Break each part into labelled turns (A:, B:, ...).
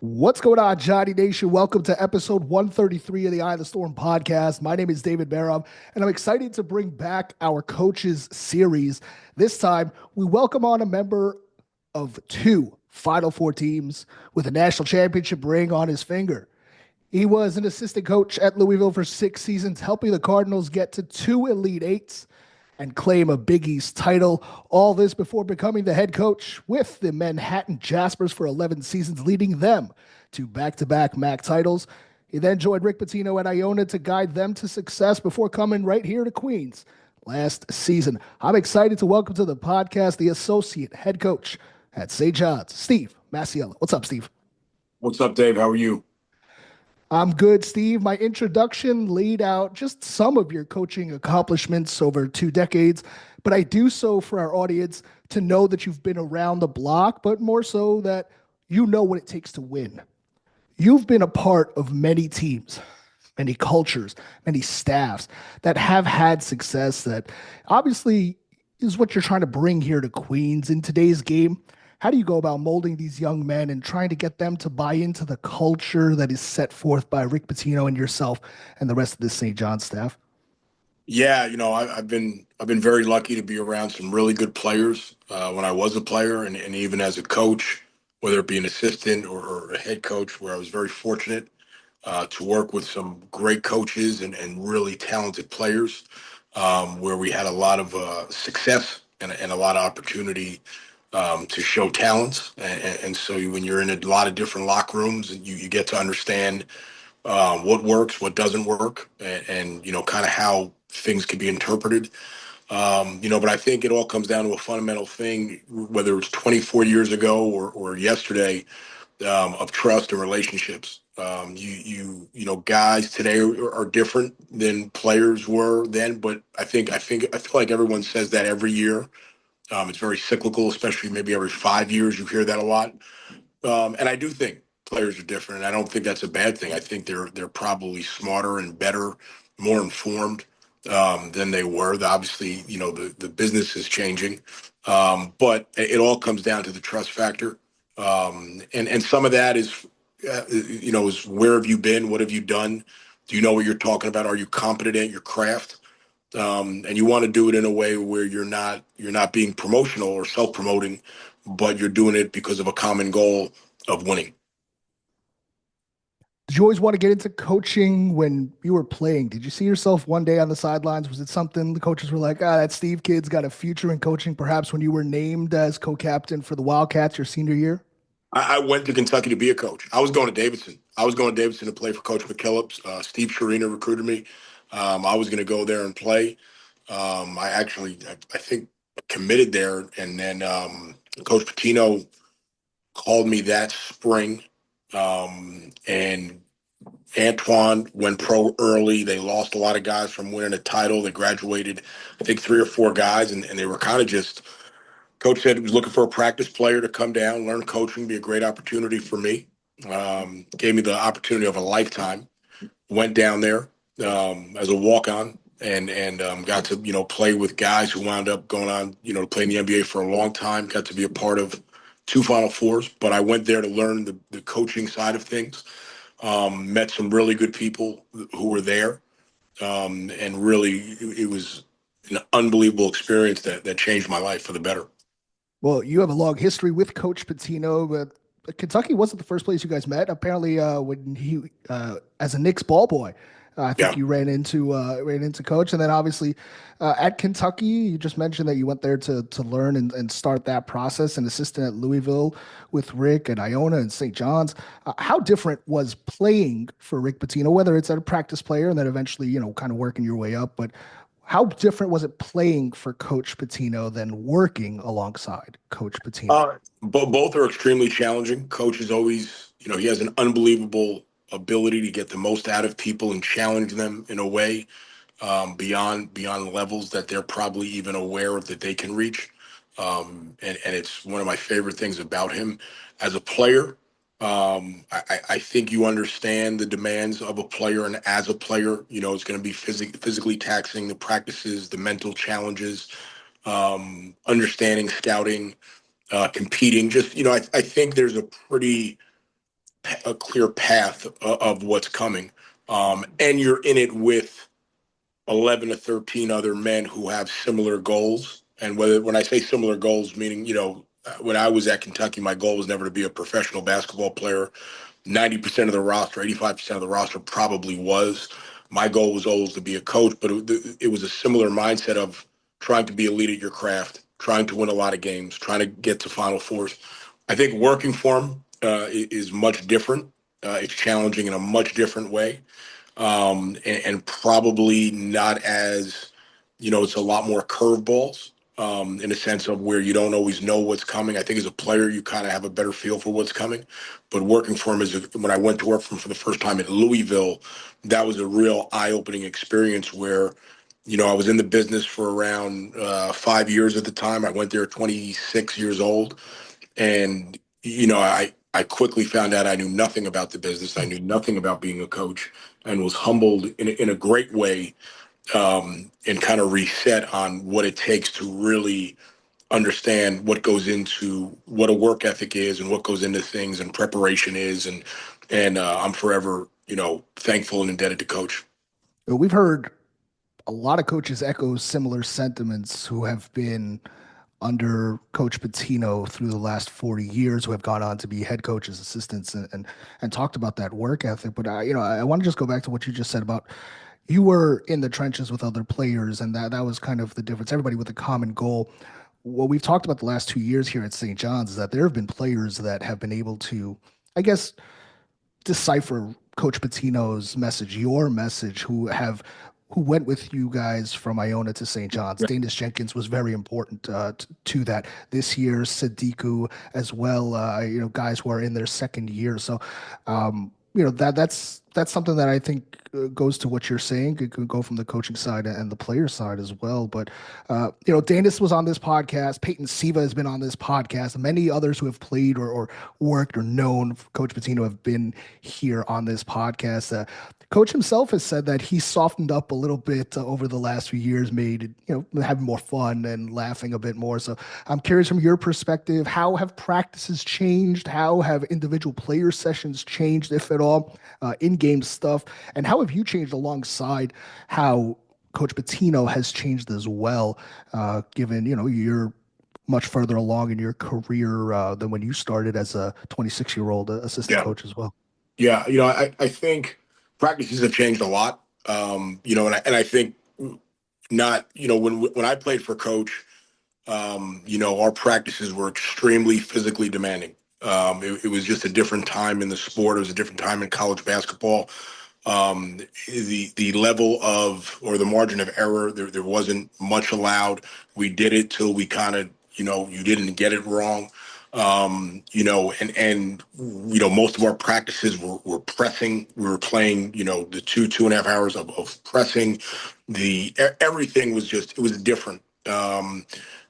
A: What's going on, Johnny Nation? Welcome to episode 133 of the Eye of the Storm podcast. My name is David Berov, and I'm excited to bring back our coaches series. This time, we welcome on a member of two Final Four teams with a national championship ring on his finger. He was an assistant coach at Louisville for 6 seasons, helping the Cardinals get to two Elite Eights and claim a Big East title. All this before becoming the head coach with the Manhattan Jaspers for 11 seasons, leading them to back-to-back MAC titles. He then joined Rick Pitino at Iona to guide them to success before coming right here to Queens last season. I'm excited to welcome to the podcast the associate head coach at St. John's, Steve Masiello. What's up, Steve?
B: What's up, Dave? How are you?
A: I'm good, Steve. My introduction laid out just some of your coaching accomplishments over 2 decades, but I do so for our audience to know that you've been around the block, but more so that you know what it takes to win. You've been a part of many teams, many cultures, many staffs that have had success that obviously is what you're trying to bring here to Queens in today's game. How do you go about molding these young men and trying to get them to buy into the culture that is set forth by Rick Pitino and yourself and the rest of the St. John staff?
B: Yeah, I've been very lucky to be around some really good players when I was a player, and even as a coach, whether it be an assistant or a head coach, where I was very fortunate to work with some great coaches and really talented players, where we had a lot of success and a lot of opportunity to show talents. And so when you're in a lot of different locker rooms, you get to understand what works, what doesn't work, and kind of how things can be interpreted. But I think it all comes down to a fundamental thing, whether it's 24 years ago or yesterday, of trust and relationships. Guys today are different than players were then, but I feel like everyone says that every year. It's very cyclical, especially maybe every 5 years. You hear that a lot, and I do think players are different, and I don't think that's a bad thing. I think they're probably smarter and better, more informed than they were. Obviously, the business is changing, but it all comes down to the trust factor, and some of that is where have you been, what have you done, do you know what you're talking about, are you competent at your craft, and you want to do it in a way where you're not being promotional or self-promoting, but you're doing it because of a common goal of winning.
A: Did you always want to get into coaching when you were playing? Did you see yourself one day on the sidelines? Was it something the coaches were like, that Steve kid's got a future in coaching, perhaps when you were named as co-captain for the Wildcats your senior year?
B: I went to Kentucky to be a coach. I was going to Davidson. I was going to Davidson to play for Coach McKillop. Steve Sharina recruited me. I was going to go there and play. I think, committed there, and then Coach Pitino called me that spring, and Antoine went pro early. They lost a lot of guys from winning a title. They graduated, I think, three or four guys, and they were kind of just. Coach said he was looking for a practice player to come down, learn coaching, be a great opportunity for me. Gave me the opportunity of a lifetime. Went down there as a walk-on and got to play with guys who wound up going on to play in the NBA for a long time. Got to be a part of two Final Fours, but I went there to learn the coaching side of things. Met some really good people who were there, and really it was an unbelievable experience that changed my life for the better.
A: Well, you have a long history with Coach Pitino, but Kentucky wasn't the first place you guys met. Apparently, when he, as a Knicks ball boy, I think
B: Yeah.
A: you ran into Coach, and then obviously at Kentucky, you just mentioned that you went there to learn and start that process. An assistant at Louisville with Rick and Iona and St. John's. How different was playing for Rick Pitino, whether it's at a practice player and then eventually kind of working your way up, but how different was it playing for Coach Pitino than working alongside Coach Pitino?
B: Both are extremely challenging. Coach is always, he has an unbelievable ability to get the most out of people and challenge them in a way beyond levels that they're probably even aware of that they can reach. And it's one of my favorite things about him as a player. I think you understand the demands of a player, and as a player, it's going to be physically taxing, the practices, the mental challenges, understanding scouting, competing. Just I think there's a pretty a clear path of what's coming. And you're in it with 11 to 13 other men who have similar goals. And when I say similar goals, meaning, when I was at Kentucky, my goal was never to be a professional basketball player. 90% of the roster, 85% of the roster probably was. My goal was always to be a coach, but it was a similar mindset of trying to be elite at your craft, trying to win a lot of games, trying to get to Final Fours. I think working for him is much different. It's challenging in a much different way, and probably not as, it's a lot more curveballs, in a sense of where you don't always know what's coming. I think as a player, you kind of have a better feel for what's coming. But working for him when I went to work for him for the first time at Louisville, that was a real eye-opening experience where, I was in the business for around 5 years at the time. I went there at 26 years old. And, I quickly found out I knew nothing about the business. I knew nothing about being a coach, and was humbled in a great way, and kind of reset on what it takes to really understand what goes into what a work ethic is and what goes into things and preparation is. And I'm forever, thankful and indebted to Coach.
A: We've heard a lot of coaches echo similar sentiments who have been under Coach Pitino through the last 40 years, who have gone on to be head coaches, assistants, and talked about that work ethic. But I want to just go back to what you just said about you were in the trenches with other players, and that was kind of the difference. Everybody with a common goal. What we've talked about the last 2 years here at St. John's is that there have been players that have been able to, I guess, decipher Coach Pitino's message, your message, who went with you guys from Iona to St. John's. Danis Jenkins was very important to that this year. Sadiku as well. Guys who are in their second year. So, that's something that I think goes to what you're saying. It could go from the coaching side and the player side as well. But Danis was on this podcast. Peyton Siva has been on this podcast. Many others who have played or worked or known Coach Pitino have been here on this podcast. Coach himself has said that he softened up a little bit over the last few years, made having more fun and laughing a bit more. So I'm curious from your perspective, how have practices changed? How have individual player sessions changed, if at all, in-game stuff? And how have you changed alongside how Coach Pitino has changed as well, given you're much further along in your career than when you started as a 26-year-old assistant
B: Yeah.
A: coach as well?
B: Yeah. I think practices have changed a lot. And I think not, when I played for Coach, our practices were extremely physically demanding. It was just a different time in the sport. It was a different time in college basketball. The level of, or the margin of error, there wasn't much allowed. We did it till we kind of, you didn't get it wrong. And most of our practices were pressing. We were playing, the 2.5 hours of pressing. Everything was it was different.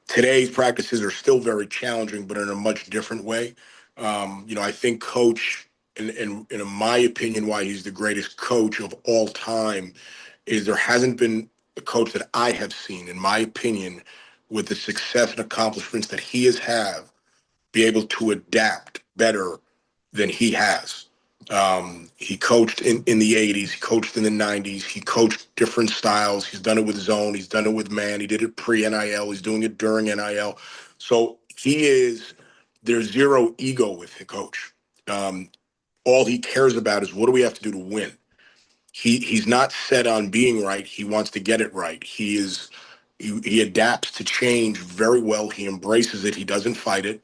B: Today's practices are still very challenging, but in a much different way. I think Coach, and in my opinion, why he's the greatest coach of all time, is there hasn't been a coach that I have seen, in my opinion, with the success and accomplishments that he has had, be able to adapt better than he has. He coached in the 80s. He coached in the 90s. He coached different styles. He's done it with zone. He's done it with man. He did it pre-NIL. He's doing it during NIL. So there's zero ego with the coach. All he cares about is, what do we have to do to win? He's not set on being right. He wants to get it right. He adapts to change very well. He embraces it. He doesn't fight it.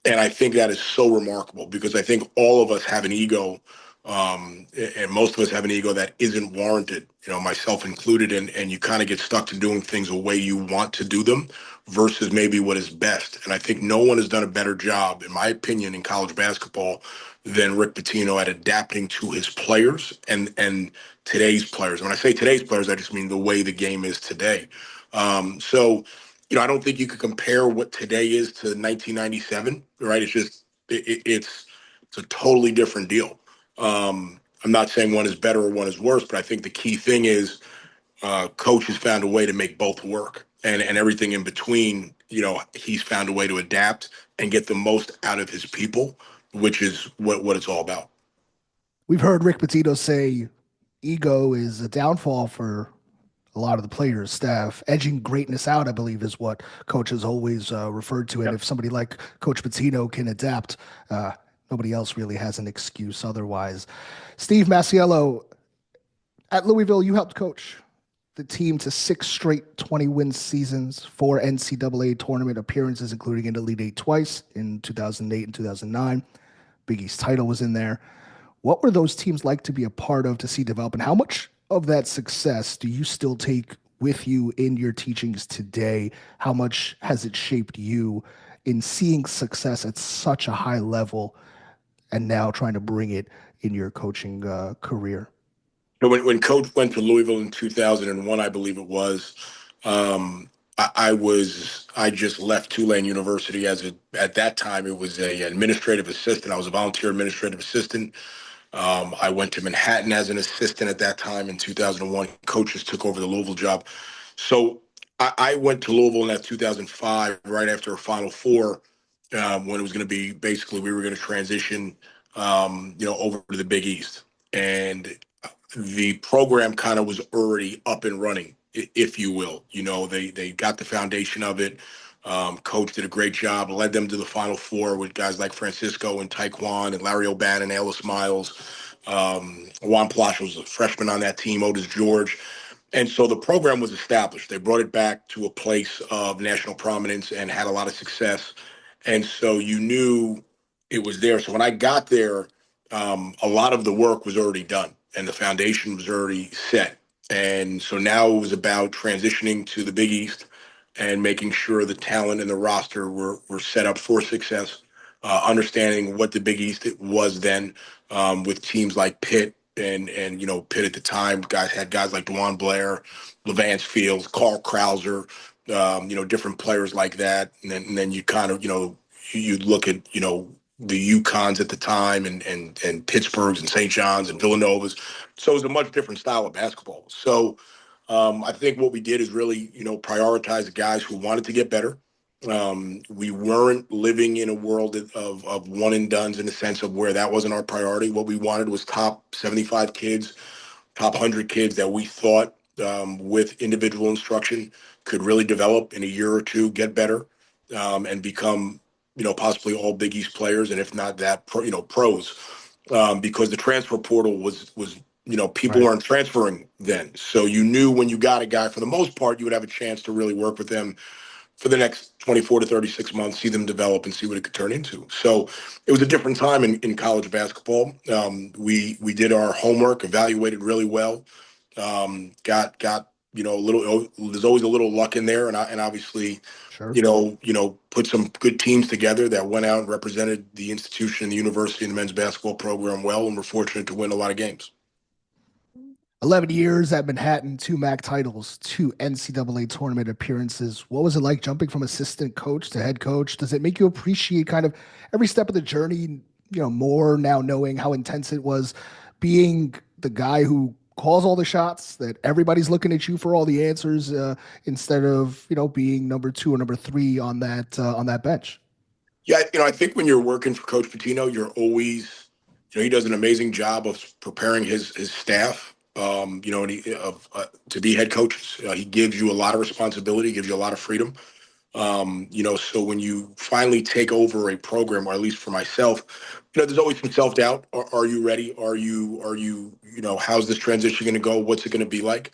B: And I think that is so remarkable, because I think all of us have an ego, and most of us have an ego that isn't warranted, myself included. And you kind of get stuck to doing things the way you want to do them versus maybe what is best. And I think no one has done a better job, in my opinion, in college basketball than Rick Pitino at adapting to his players and today's players. When I say today's players, I just mean the way the game is today. So, I don't think you could compare what today is to 1997, right? It's a totally different deal. I'm not saying one is better or one is worse, but I think the key thing is, Coach has found a way to make both work, and everything in between. He's found a way to adapt and get the most out of his people, which is what it's all about.
A: We've heard Rick Pitino say ego is a downfall for a lot of the players, staff. Edging greatness out, I believe, is what coaches always referred to. And
B: Yep.
A: if somebody like Coach Pitino can adapt, nobody else really has an excuse otherwise. Steve Masiello, at Louisville, you helped coach the team to six straight 20-win seasons, four NCAA tournament appearances, including in the Elite Eight twice in 2008 and 2009. Big East title was in there. What were those teams like to be a part of, to see develop, and how much of that success do you still take with you in your teachings today? How much has it shaped you in seeing success at such a high level and now trying to bring it in your coaching career?
B: So when Coach went to Louisville in 2001, I believe it was, I just left Tulane University at that time it was a administrative assistant. I was a volunteer administrative assistant. I went to Manhattan as an assistant at that time in 2001. Coaches took over the Louisville job. So I went to Louisville in that 2005, right after a Final Four, when it was going to be basically we were going to transition, over to the Big East. And the program kind of was already up and running, if you will. They got the foundation of it. Coach did a great job, led them to the Final Four with guys like Francisco and Taekwon and Larry O'Bannon, Ellis Miles. Juan Plash was a freshman on that team, Otis George. And so the program was established. They brought it back to a place of national prominence and had a lot of success. And so you knew it was there. So when I got there, a lot of the work was already done and the foundation was already set. And so now it was about transitioning to the Big East and making sure the talent and the roster were set up for success, understanding what the Big East was then, with teams like Pitt and Pitt at the time had guys like DeJuan Blair, Levance Fields, Carl Krauser, different players like that. And then you kind of, you look at, the UConns at the time and Pittsburghs and St. John's and Villanovas. So it was a much different style of basketball. So I think what we did is really, prioritize the guys who wanted to get better. We weren't living in a world of one and dones in the sense of where that wasn't our priority. What we wanted was top 75 kids, top 100 kids that we thought, with individual instruction, could really develop in a year or two, get better, and become, possibly all Big East players, and if not that, pros, because the transfer portal was people
A: Right.
B: weren't transferring then. So you knew when you got a guy, for the most part, you would have a chance to really work with them for the next 24 to 36 months, see them develop and see what it could turn into. So it was a different time in college basketball. We did our homework, evaluated really well, got a little. There's always a little luck in there, and obviously,
A: Sure.
B: put some good teams together that went out and represented the institution, the university, and the men's basketball program well, and we're fortunate to win a lot of games.
A: 11 years at Manhattan, two MAC titles, two NCAA tournament appearances. What was it like jumping from assistant coach to head coach? Does it make you appreciate kind of every step of the journey, more now, knowing how intense it was being the guy who calls all the shots, that everybody's looking at you for all the answers, instead of, being number two or number three on that bench?
B: Yeah, I think when you're working for Coach Pitino, you're always, he does an amazing job of preparing his staff, and to be head coaches. He gives you a lot of responsibility, gives you a lot of freedom. So when you finally take over a program, or at least for myself, there's always some self-doubt. Are you ready? How's this transition going to go? What's it going to be like?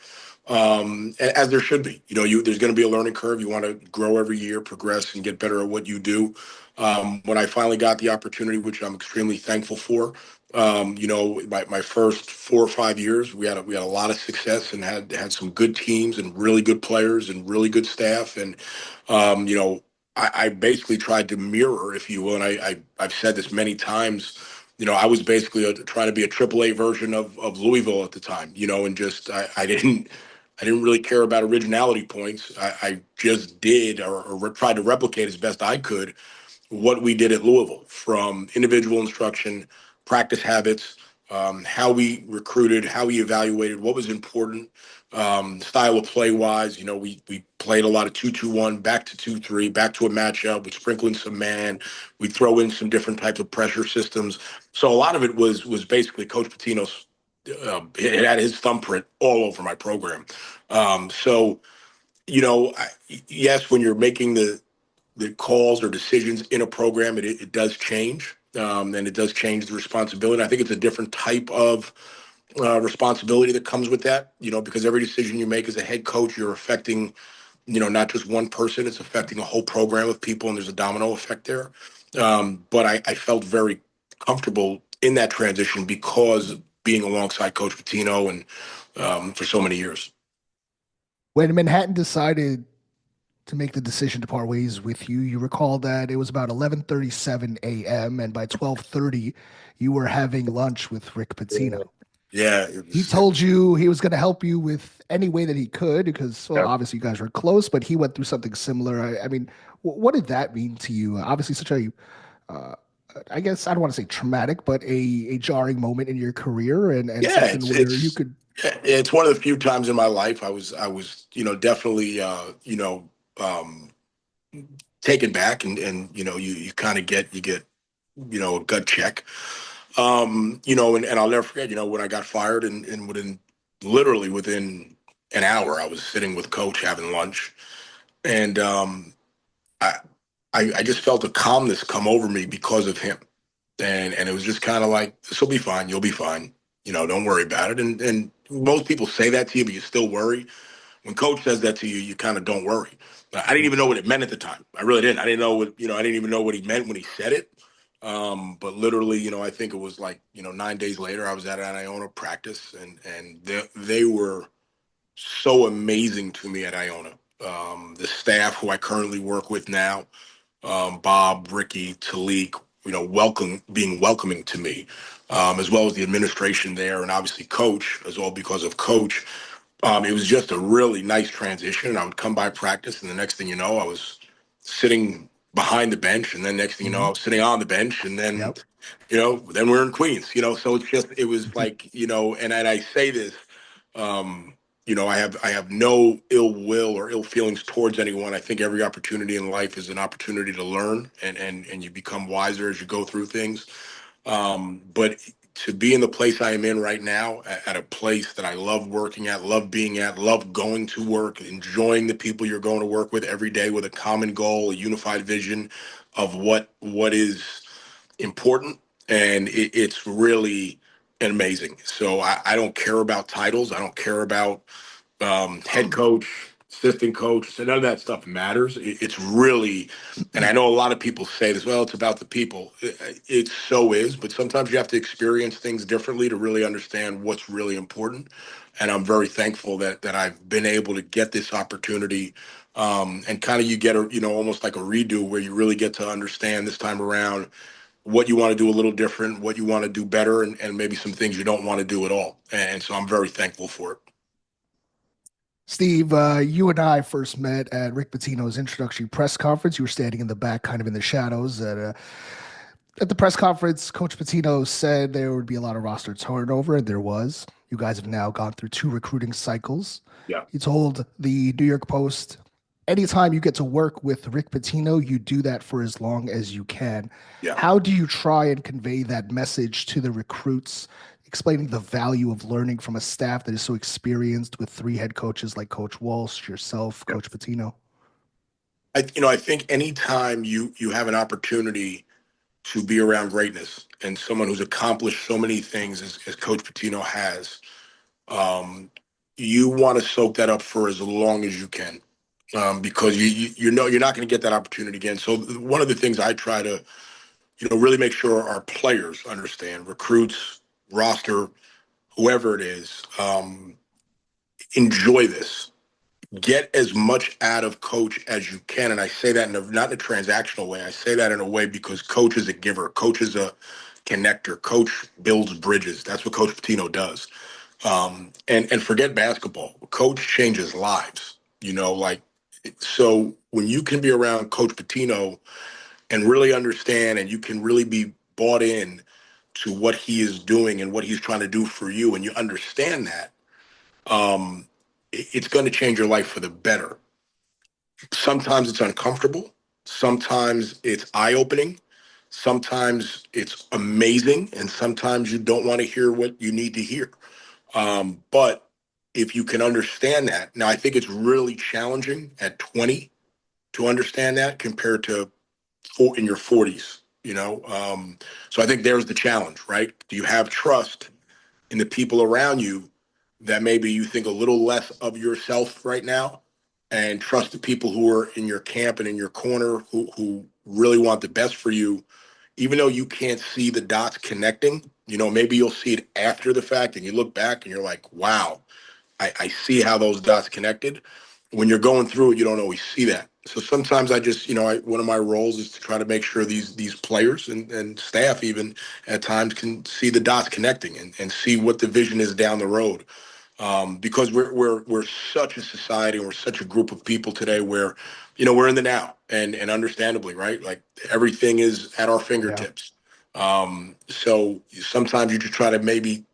B: And as there should be, there's going to be a learning curve. You want to grow every year, progress, and get better at what you do. When I finally got the opportunity, which I'm extremely thankful for, my first 4 or 5 years, we had a lot of success and had some good teams and really good players and really good staff. And I basically tried to mirror, if you will, and I've said this many times. I was basically trying to be a AAA version of Louisville at the time. And just I didn't really care about originality points. I just did, or tried to replicate as best I could what we did at Louisville, from individual instruction, practice habits, how we recruited, how we evaluated, what was important, style of play wise. We played a lot of 2-2-1, back to 2-3, back to a matchup. We sprinkle in some man. We throw in some different types of pressure systems. So a lot of it was basically Coach Pitino's. It had his thumbprint all over my program. So yes, when you're making the calls or decisions in a program, it does change. And it does change the responsibility. I think it's a different type of responsibility that comes with that, because every decision you make as a head coach, you're affecting, not just one person, it's affecting a whole program of people, and there's a domino effect there. But I felt very comfortable in that transition because of being alongside Coach Pitino and for so many years.
A: When Manhattan decided to make the decision to part ways with you, you recall that it was about 11:37 a.m. and by 12:30 you were having lunch with Rick Pitino.
B: Yeah,
A: He told you he was going to help you with any way that he could because, well,
B: yeah.
A: obviously you guys were close, but he went through something similar. I mean, what did that mean to you? Obviously, such a, uh, I guess I don't want to say traumatic, but a jarring moment in your career and
B: Yeah,
A: something where you could.
B: it's one of the few times in my life I was definitely um, taken back, and you kind of get a gut check. And I'll never forget, when I got fired, and within an hour I was sitting with Coach having lunch, and I, I just felt a calmness come over me because of him. And it was just kind of like, this will be fine, you'll be fine, don't worry about it. And most people say that to you, but you still worry. When Coach says that to you, you kind of don't worry. I didn't even know what it meant at the time. I really didn't. I didn't know I didn't even know what he meant when he said it. But literally, I think it was like, 9 days later, I was at an Iona practice, and they were so amazing to me at Iona. The staff who I currently work with now, Bob, Ricky, Talik, being welcoming to me, as well as the administration there, and obviously Coach as well, because of Coach. It was just a really nice transition. I would come by practice, and the next thing you know, I was sitting behind the bench, and then next thing you know, I
A: Mhm.
B: was sitting on the bench, and then,
A: Yep.
B: then we're in Queens. So it was like, and I say this, um, I have no ill will or ill feelings towards anyone. I think every opportunity in life is an opportunity to learn, and you become wiser as you go through things. But to be in the place I am in right now, at a place that I love working at, love being at, love going to work, enjoying the people you're going to work with every day with a common goal, a unified vision of what is important, and it's really amazing. So I don't care about titles. I don't care about head coach, assistant coach. So none of that stuff matters. It's really, and I know a lot of people say this, well, it's about the people. It so is, but sometimes you have to experience things differently to really understand what's really important. And I'm very thankful that I've been able to get this opportunity. And kind of you get almost like a redo where you really get to understand this time around what you want to do a little different, what you want to do better, and maybe some things you don't want to do at all. And so I'm very thankful for it.
A: Steve, you and I first met at Rick Pitino's introductory press conference. You were standing in the back, kind of in the shadows. At the press conference, Coach Pitino said there would be a lot of roster turnover, and there was. You guys have now gone through two recruiting cycles.
B: Yeah.
A: He told the New York Post, anytime you get to work with Rick Pitino, you do that for as long as you can.
B: Yeah.
A: How do you try and convey that message to the recruits, explaining the value of learning from a staff that is so experienced with three head coaches like Coach Walsh, yourself,
B: Yeah.
A: Coach Pitino?
B: I think anytime you have an opportunity to be around greatness and someone who's accomplished so many things as Coach Pitino has, um, you want to soak that up for as long as you can, because you know you're not going to get that opportunity again. So one of the things I try to really make sure our players understand, recruits, roster, whoever it is, enjoy this. Get as much out of Coach as you can. And I say that not in a transactional way. I say that in a way because Coach is a giver. Coach is a connector. Coach builds bridges. That's what Coach Pitino does. And forget basketball. Coach changes lives. Like, so when you can be around Coach Pitino and really understand, and you can really be bought in to what he is doing and what he's trying to do for you, and you understand that, it's going to change your life for the better. Sometimes it's uncomfortable. Sometimes it's eye-opening. Sometimes it's amazing, and sometimes you don't want to hear what you need to hear. But if you can understand that, now I think it's really challenging at 20 to understand that compared to in your 40s. So I think there's the challenge, right? Do you have trust in the people around you that maybe you think a little less of yourself right now, and trust the people who are in your camp and in your corner who really want the best for you, even though you can't see the dots connecting. Maybe you'll see it after the fact and you look back and you're like, wow, I see how those dots connected. When you're going through it, you don't always see that. So sometimes I just, one of my roles is to try to make sure these players and staff even at times can see the dots connecting and see what the vision is down the road. Because we're such a society and we're such a group of people today where, we're in the now and understandably, right? Like everything is at our
A: Yeah.
B: fingertips. So sometimes you just try to maybe,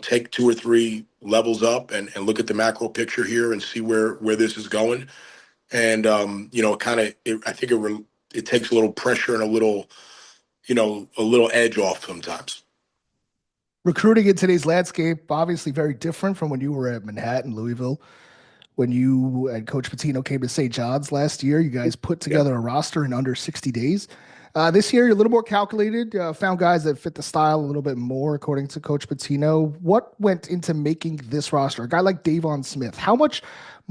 B: take two or three levels up and look at the macro picture here and see where this is going. And, I think it takes a little pressure and a little edge off sometimes.
A: Recruiting in today's landscape, obviously very different from when you were at Manhattan, Louisville. When you and Coach Pitino came to St. John's last year, you guys put
B: Yeah.
A: together a roster in under 60 days. This year, you're a little more calculated, found guys that fit the style a little bit more, according to Coach Pitino. What went into making this roster? A guy like Davon Smith, how much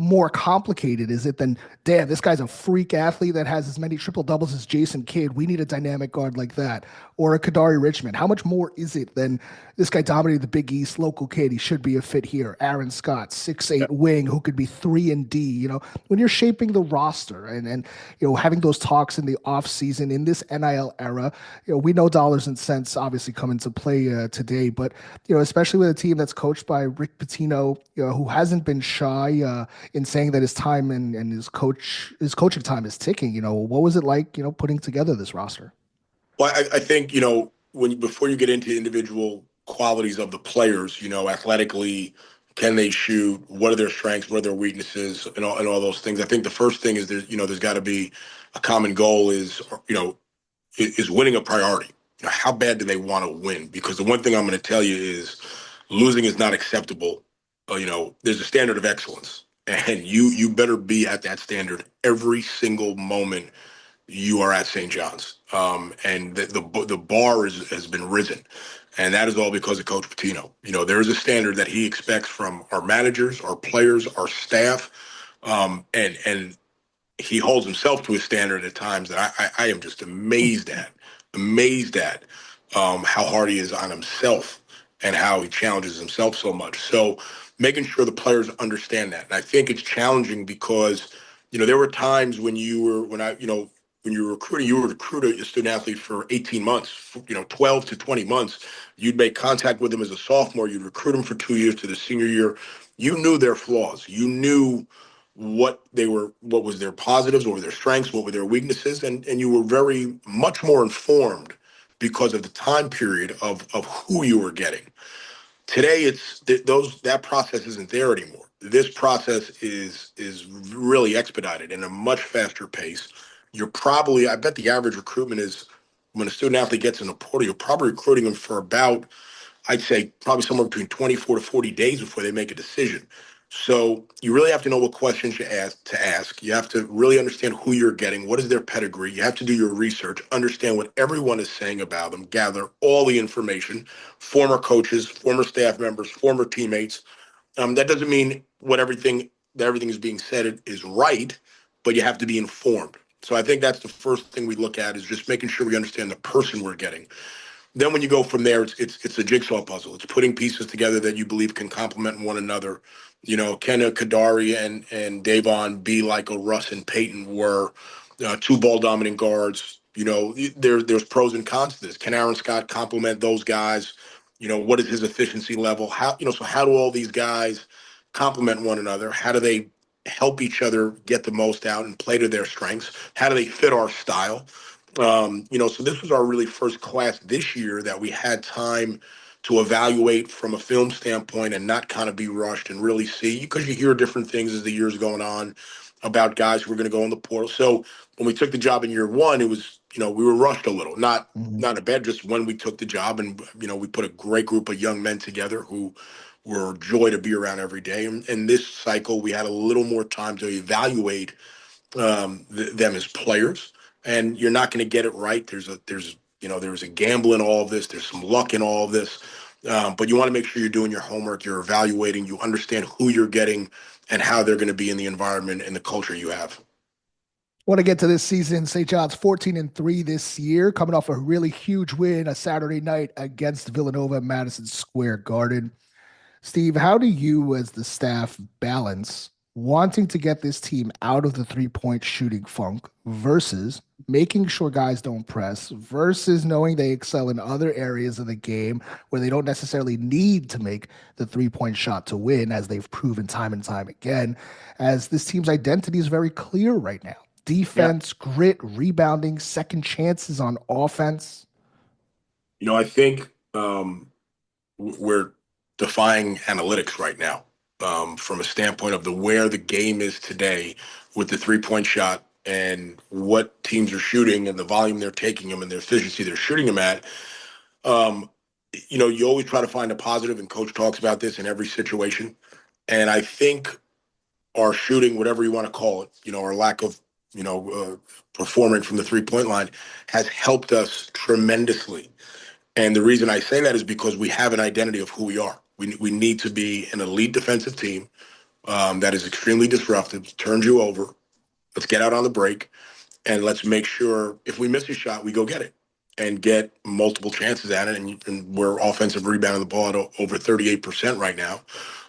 A: more complicated is it than, damn, this guy's a freak athlete that has as many triple doubles as Jason Kidd. We need a dynamic guard like that. Or a Kadary Richmond. How much more is it than this guy dominated the Big East, local kid? He should be a fit here. Aaron Scott, 6'8" wing who could be 3 and D. When you're shaping the roster and having those talks in the offseason in this NIL era, we know dollars and cents obviously come into play today, but especially with a team that's coached by Rick Pitino, who hasn't been shy in saying that his time and his coaching time is ticking. What was it like, putting together this roster?
B: Well, I think, before you get into individual qualities of the players, athletically, can they shoot? What are their strengths? What are their weaknesses? And all those things. I think the first thing is there's got to be a common goal is winning a priority. How bad do they want to win? Because the one thing I'm going to tell you is losing is not acceptable. There's a standard of excellence, and you better be at that standard every single moment you are at St. John's. And the bar has been risen. And that is all because of Coach Pitino. There is a standard that he expects from our managers, our players, our staff. And he holds himself to a standard at times that I am just amazed at how hard he is on himself and how he challenges himself so much. So making sure the players understand that. And I think it's challenging because, there were times when when you were recruiting a student athlete for 18 months, 12 to 20 months. You'd make contact with them as a sophomore. You'd recruit them for 2 years to the senior year. You knew their flaws. You knew what was their positives, what were their strengths, what were their weaknesses, and you were very much more informed because of the time period of who you were getting. Today, that process isn't there anymore. This process is really expedited in a much faster pace. I bet the average recruitment is when a student athlete gets in the portal, you're probably recruiting them for about, I'd say probably somewhere between 24 to 40 days before they make a decision. So you really have to know what questions to ask. You have to really understand who you're getting, what is their pedigree. You have to do your research, understand what everyone is saying about them, gather all the information, former coaches, former staff members, former teammates. That doesn't mean that everything is being said is right, but you have to be informed. So I think that's the first thing we look at is just making sure we understand the person we're getting. Then when you go from there, it's a jigsaw puzzle. It's putting pieces together that you believe can complement one another. Can a Kadary and Davon be like a Russ and Peyton were, two ball dominant guards? There's pros and cons to this. Can Aaron Scott complement those guys? What is his efficiency level? So how do all these guys complement one another? How do they help each other get the most out and play to their strengths? How do they fit our style? So this was our really first class this year that we had time to evaluate from a film standpoint and not kind of be rushed and really see, because you hear different things as the year's going on about guys who are going to go in the portal. So when we took the job in year one, it was, we were rushed a little, not a bad, just when we took the job, and we put a great group of young men together who were a joy to be around every day. And this cycle, we had a little more time to evaluate them as players, and you're not going to get it right. There's a gamble in all of this. There's some luck in all of this, but you want to make sure you're doing your homework. You're evaluating. You understand who you're getting and how they're going to be in the environment and the culture you have.
A: Want to get to this season. St. John's 14-3 this year, coming off a really huge win a Saturday night against Villanova at Madison Square Garden. Steve, how do you, as the staff, balance wanting to get this team out of the three-point shooting funk versus making sure guys don't press versus knowing they excel in other areas of the game where they don't necessarily need to make the three-point shot to win, as they've proven time and time again, as this team's identity is very clear right now.
B: Yeah.
A: Defense, grit, rebounding, second chances on offense.
B: I think we're defying analytics right now, from a standpoint of where the game is today with the 3-point shot and what teams are shooting and the volume they're taking them and the efficiency they're shooting them at. Um, you always try to find a positive, and Coach talks about this in every situation. And I think our shooting, whatever you want to call it, our lack of, performing from the 3-point line has helped us tremendously. And the reason I say that is because we have an identity of who we are. We need to be an elite defensive team that is extremely disruptive, turns you over. Let's get out on the break, and let's make sure if we miss a shot, we go get it and get multiple chances at it. And we're offensive rebounding the ball at over 38% right now,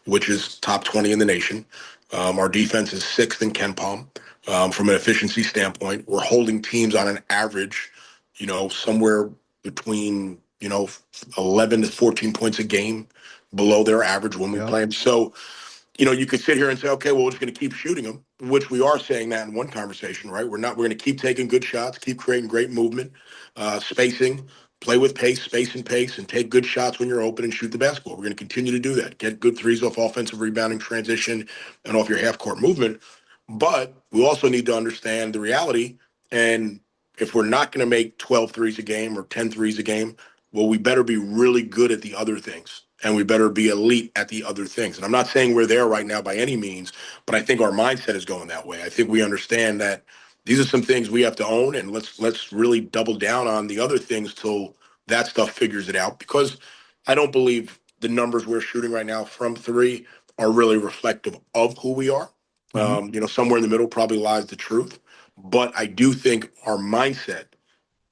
B: which is top 20 in the nation. Our defense is sixth in Ken Palm. From an efficiency standpoint, we're holding teams on an average, somewhere between, 11 to 14 points a game below their average when we play them. So, you could sit here and say, okay, well, we're just going to keep shooting them, which we are saying that in one conversation, right? We're going to keep taking good shots, keep creating great movement, spacing, play with pace, space and pace, and take good shots when you're open and shoot the basketball. We're going to continue to do that. Get good threes off offensive rebounding, transition, and off your half court movement. But we also need to understand the reality. And if we're not going to make 12 threes a game or 10 threes a game, well, we better be really good at the other things, and we better be elite at the other things. And I'm not saying we're there right now by any means, but I think our mindset is going that way. I think we understand that these are some things we have to own, and let's really double down on the other things till that stuff figures it out. Because I don't believe the numbers we're shooting right now from three are really reflective of who we are. Somewhere in the middle probably lies the truth. But I do think our mindset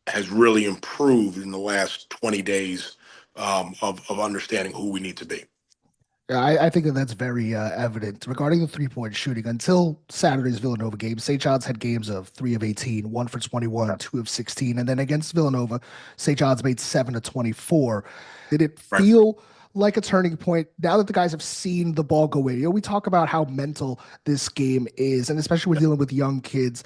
B: has really improved in the last 20 days, of understanding who we need to be.
A: Yeah, I think that that's very evident regarding the three-point shooting. Until Saturday's Villanova game, St. John's had games of 3 of 18, 1 for 21, 2 of 16, and then against Villanova, St. John's made 7 of 24. Did it
B: Right.
A: feel like a turning point now that the guys have seen the ball go in? We talk about how mental this game is, and especially when dealing with young kids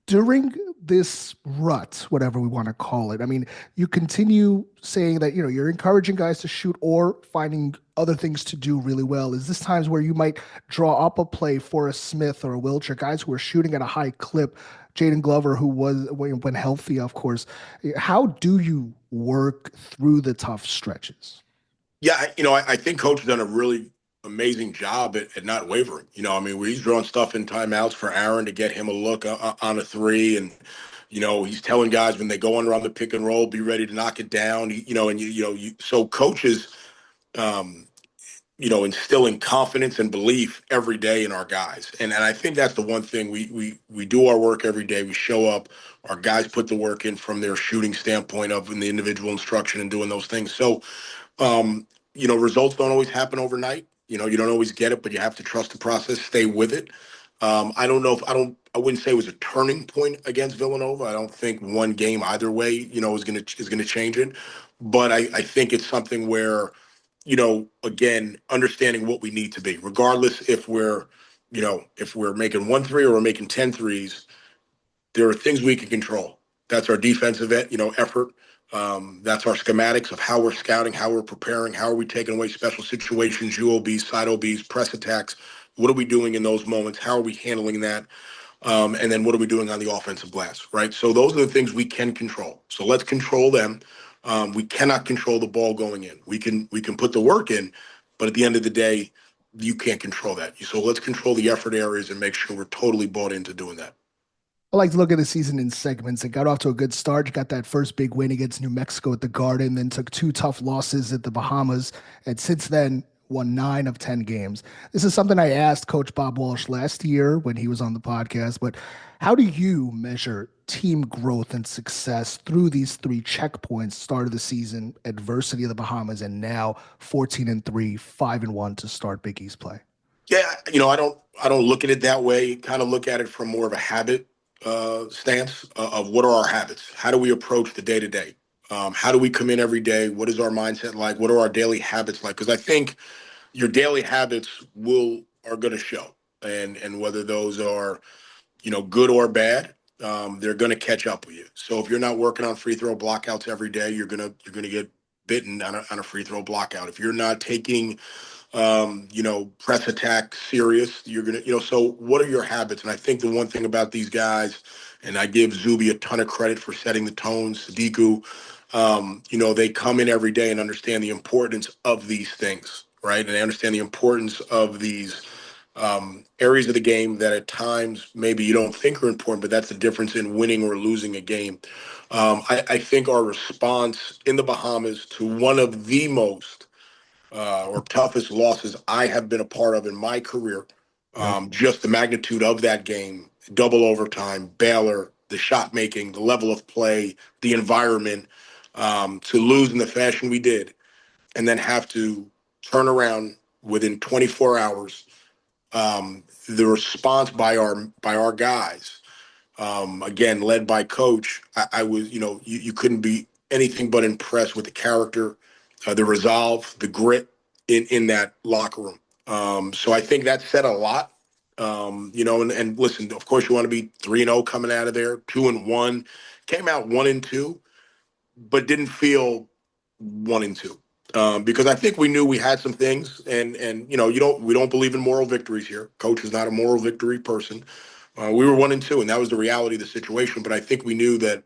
A: during this rut, whatever we want to call it. I mean, you continue saying that, you're encouraging guys to shoot or finding other things to do really well. Is this times where you might draw up a play for a Smith or a Wilcher, guys who are shooting at a high clip, Jaden Glover, who was, when healthy, of course. How do you work through the tough stretches?
B: Yeah, I think Coach has done a really amazing job at not wavering. Where he's drawing stuff in timeouts for Aaron to get him a look on a three, and he's telling guys when they go under on the pick and roll, be ready to knock it down. So coaches, um, instilling confidence and belief every day in our guys, and I think that's the one thing we do our work every day. We show up, our guys put the work in from their shooting standpoint of in the individual instruction and doing those things. So results don't always happen overnight. You don't always get it, but you have to trust the process, stay with it. I don't know if I wouldn't say it was a turning point against Villanova. I don't think one game either way, is gonna change it. But I think it's something where, again, understanding what we need to be, regardless if we're making one three or we're making 10 threes, there are things we can control That's our defensive effort. That's our schematics of how we're scouting, how we're preparing, how are we taking away special situations, UOBs, side OBs, press attacks. What are we doing in those moments? How are we handling that? And then what are we doing on the offensive glass, right? So those are the things we can control. So let's control them. We cannot control the ball going in. We can put the work in, but at the end of the day, you can't control that. So let's control the effort areas and make sure we're totally bought into doing that.
A: I like to look at the season in segments. It got off to a good start. You got that first big win against New Mexico at the Garden, then took two tough losses at the Bahamas, and since then won 9 of 10 games. This is something I asked Coach Bob Walsh last year when he was on the podcast, but how do you measure team growth and success through these three checkpoints: start of the season, adversity of the Bahamas, and now 14-3, 5-1 to start Big East play?
B: Yeah, I don't look at it that way. Kind of look at it from more of a habit stance of what are our habits? How do we approach the day to day? How do we come in every day? What is our mindset like? What are our daily habits like? Because I think your daily habits are going to show, and whether those are good or bad, they're going to catch up with you. So if you're not working on free throw blockouts every day, you're gonna get bitten on a free throw blockout. If you're not taking press attack serious. You're gonna, so what are your habits? And I think the one thing about these guys, and I give Zuby a ton of credit for setting the tone, Sadiku, they come in every day and understand the importance of these things, right? And they understand the importance of these areas of the game that at times maybe you don't think are important, but that's the difference in winning or losing a game. I think our response in the Bahamas to one of the most or toughest losses I have been a part of in my career.
A: Yep.
B: Just the magnitude of that game, double overtime, Baylor, the shot making, the level of play, the environment, to lose in the fashion we did, and then have to turn around within 24 hours. The response by our guys, again led by coach, I was you couldn't be anything but impressed with the character, the resolve, the grit in that locker room. So I think that said a lot. And listen, of course you want to be 3-0 coming out of there, 2-1, came out 1-2, but didn't feel 1-2. Because I think we knew we had some things, and we don't believe in moral victories here. Coach is not a moral victory person. We were 1-2, and that was the reality of the situation. But I think we knew that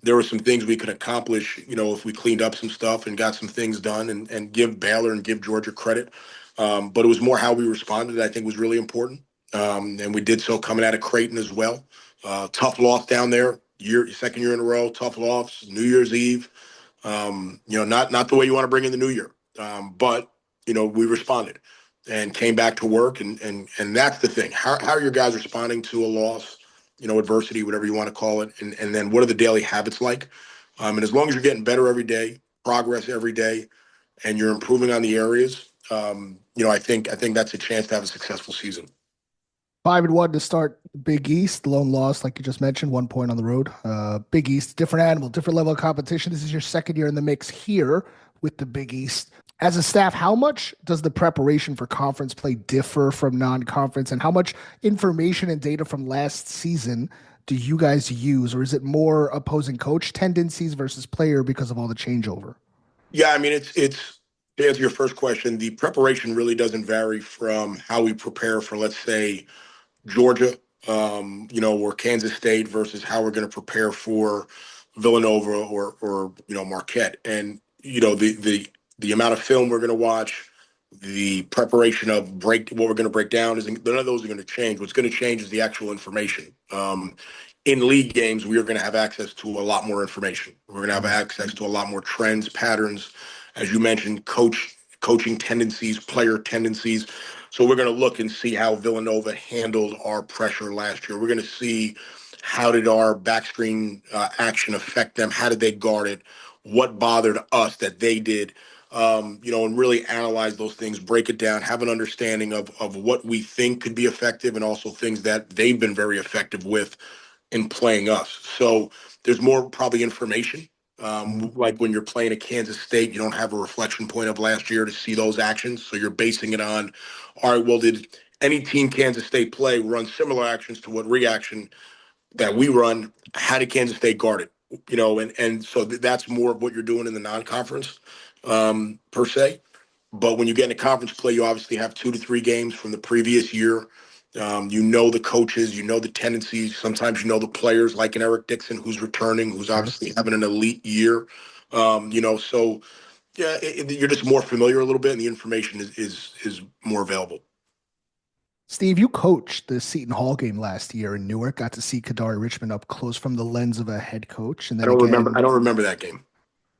B: there were some things we could accomplish, if we cleaned up some stuff and got some things done, and give Baylor and give Georgia credit. But it was more how we responded that I think was really important. And we did so coming out of Creighton as well. Tough loss down there, second year in a row, tough loss, New Year's Eve. Not the way you want to bring in the new year. But we responded and came back to work, and that's the thing. How are your guys responding to a loss, adversity, whatever you want to call it, and then what are the daily habits like? And as long as you're getting better every day, progress every day, and you're improving on the areas, I think that's a chance to have a successful season.
A: 5-1 to start Big East. Lone loss, like you just mentioned, 1 point on the road. Big East, different animal, different level of competition. This is your second year in the mix here with the Big East. As a staff, how much does the preparation for conference play differ from non-conference, and how much information and data from last season do you guys use, or is it more opposing coach tendencies versus player because of all the changeover?
B: Yeah, I mean, it's to answer your first question, the preparation really doesn't vary from how we prepare for, let's say, Georgia, or Kansas State versus how we're going to prepare for Villanova or Marquette. And the amount of film we're going to watch, the preparation of what we're going to break down is none of those are going to change. What's going to change is the actual information. In league games, we are going to have access to a lot more information. We're going to have access to a lot more trends, patterns, as you mentioned, coaching tendencies, player tendencies. So we're going to look and see how Villanova handled our pressure last year. We're going to see how did our backscreen action affect them? How did they guard it? What bothered us that they did? And really analyze those things, break it down, have an understanding of what we think could be effective and also things that they've been very effective with in playing us. So there's more probably information. Like when you're playing at Kansas State, you don't have a reflection point of last year to see those actions. So you're basing it on, all right, well, did any team Kansas State play run similar actions to what reaction that we run? How did Kansas State guard it? and so that's more of what you're doing in the non-conference per se. But when you get into conference play, you obviously have 2 to 3 games from the previous year. The coaches, the tendencies. Sometimes the players, like an Eric Dixon, who's returning, who's
A: Sure.
B: obviously having an elite year. So yeah, you're just more familiar a little bit, and the information is more available.
A: Steve, you coached the Seton Hall game last year in Newark. Got to see Kadary Richmond up close from the lens of a head coach, and
B: I
A: then
B: don't remember.
A: again,
B: I don't remember that game.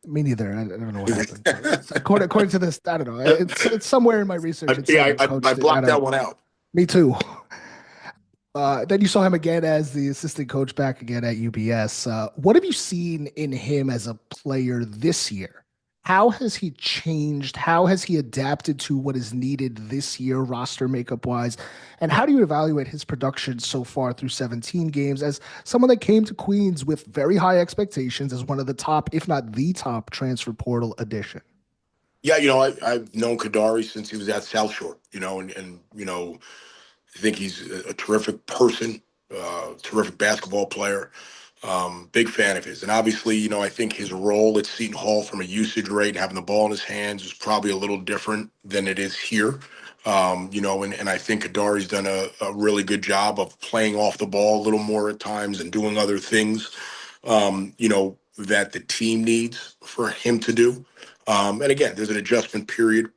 A: me neither. I don't know what happened. But according to this, I don't know. It's somewhere in my research. It said
B: Yeah,
A: you
B: I
A: coached it at
B: blocked
A: a.
B: that one out.
A: Me too. Then you saw him again as the assistant coach back again at UBS. What have you seen in him as a player this year? How has he changed? How has he adapted to what is needed this year, roster makeup wise? And how do you evaluate his production so far through 17 games as someone that came to Queens with very high expectations as one of the top, if not the top, transfer portal addition?
B: Yeah, I've known Kadary since he was at South Shore. And I think he's a terrific person, terrific basketball player. Big fan of his. And obviously, I think his role at Seton Hall from a usage rate and having the ball in his hands is probably a little different than it is here. And I think Kadary's done a really good job of playing off the ball a little more at times and doing other things, that the team needs for him to do. And again, there's an adjustment period,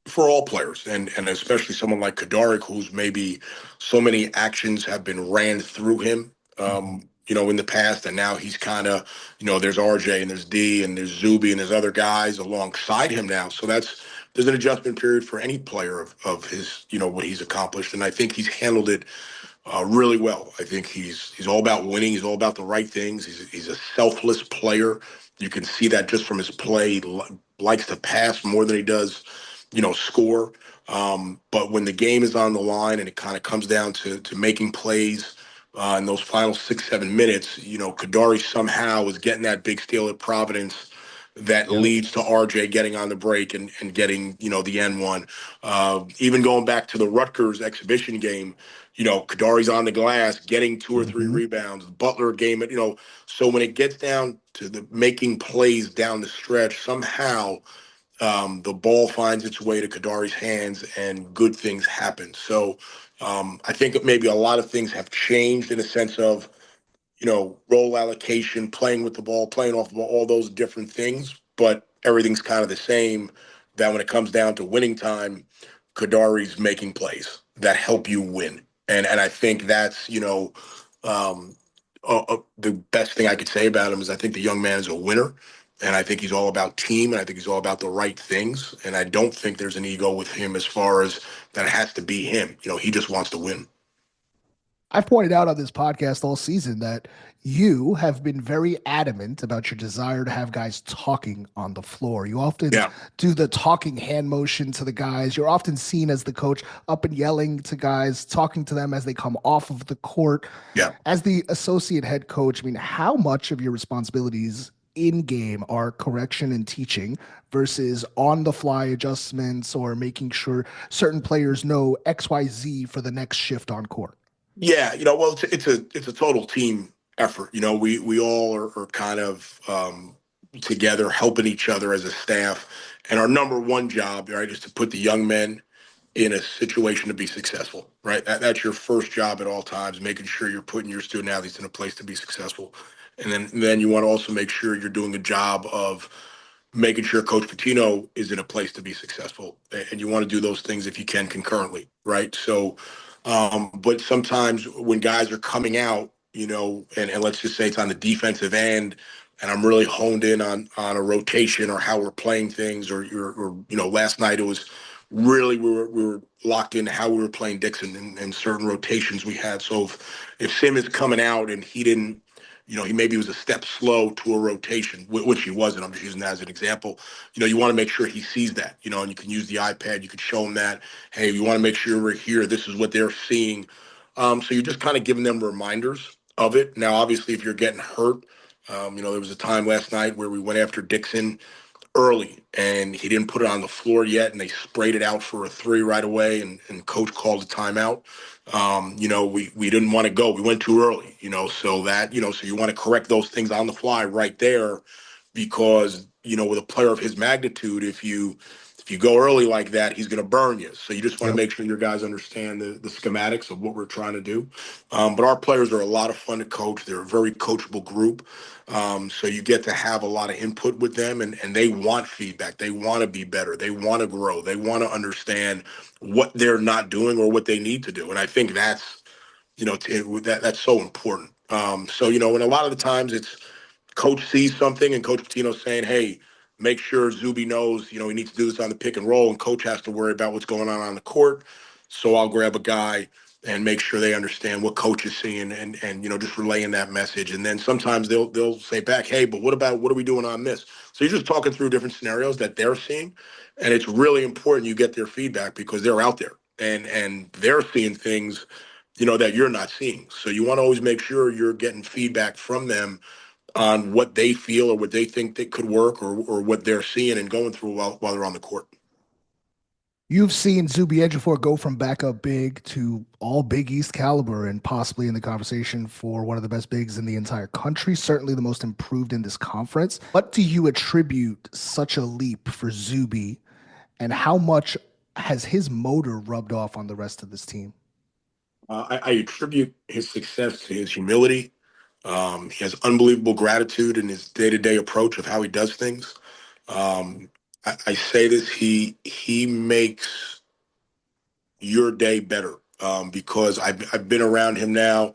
B: for all players, and especially someone like Kadary, who's maybe so many actions have been ran through him, in the past, and now he's kind of, there's RJ and there's D and there's Zuby and there's other guys alongside him now. So there's an adjustment period for any player of his, what he's accomplished, and I think he's handled it really well. I think he's all about winning. He's all about the right things. He's a selfless player. You can see that just from his play. Likes to pass more than he does, score. But when the game is on the line and it kind of comes down to making plays in those final 6 7 minutes, Kadary somehow is getting that big steal at Providence that
A: Yep.
B: leads to RJ getting on the break and getting, the N1. Even going back to the Rutgers exhibition game, Kadary's on the glass, getting 2 or 3
A: Hmm.
B: rebounds. The Butler game, so when it gets down to the making plays down the stretch, somehow the ball finds its way to Kadary's hands and good things happen. So I think maybe a lot of things have changed in a sense of, role allocation, playing with the ball, playing off the ball, all those different things. But everything's kind of the same. That when it comes down to winning time, Kadary's making plays that help you win. And I think that's, um, the best thing I could say about him is I think the young man is a winner. And I think he's all about team, and I think he's all about the right things. And I don't think there's an ego with him as far as that it has to be him. He just wants to win.
A: I've pointed out on this podcast all season that you have been very adamant about your desire to have guys talking on the floor. You often
B: Yeah.
A: do the talking hand motion to the guys. You're often seen as the coach up and yelling to guys, talking to them as they come off of the court.
B: Yeah.
A: As the associate head coach, I mean, how much of your responsibilities in game are correction and teaching versus on the fly adjustments or making sure certain players know XYZ for the next shift on court?
B: Yeah, well, it's a total team effort. We all are kind of together, helping each other as a staff, and our number one job, right, is to put the young men in a situation to be successful. Right, that's your first job at all times, making sure you're putting your student athletes in a place to be successful, and then you want to also make sure you're doing a job of making sure Coach Pitino is in a place to be successful. And you want to do those things if you can concurrently, right? So, but sometimes when guys are coming out, and let's just say it's on the defensive end, and I'm really honed in on a rotation or how we're playing things, or last night it was really we were locked in how we were playing Dixon and certain rotations we had. So if Sim is coming out and he didn't, he maybe was a step slow to a rotation, which he wasn't. I'm just using that as an example. You want to make sure he sees that, and you can use the iPad. You could show him that, hey, you want to make sure we're here. This is what they're seeing. So you're just kind of giving them reminders of it. Now, obviously, if you're getting hurt, there was a time last night where we went after Dixon early, and he didn't put it on the floor yet, and they sprayed it out for a three right away, and coach called a timeout. We didn't want to go. We went too early, so you want to correct those things on the fly right there, because with a player of his magnitude, if you go early like that, he's going to burn you. So you just want to
A: Yep.
B: make sure your guys understand the schematics of what we're trying to do. But our players are a lot of fun to coach. They're a very coachable group. So you get to have a lot of input with them, and they want feedback. They want to be better. They want to grow. They want to understand what they're not doing or what they need to do. And I think that's so important. And a lot of the times it's coach sees something and Coach Pitino's saying, hey, make sure Zuby knows, he needs to do this on the pick and roll, and coach has to worry about what's going on the court. So I'll grab a guy and make sure they understand what coach is seeing, and just relaying that message. And then sometimes they'll say back, hey, but what are we doing on this? So you're just talking through different scenarios that they're seeing. And it's really important you get their feedback, because they're out there and they're seeing things, that you're not seeing. So you want to always make sure you're getting feedback from them on what they feel or what they think that could work, or what they're seeing and going through while they're on the court.
A: You've seen Zuby Ejifor go from backup big to all Big East caliber and possibly in the conversation for one of the best bigs in the entire country, certainly the most improved in this conference. What do you attribute such a leap for Zuby, and how much has his motor rubbed off on the rest of this team?
B: I attribute his success to his humility. He has unbelievable gratitude in his day-to-day approach of how he does things. I say this: he makes your day better, because I've been around him now.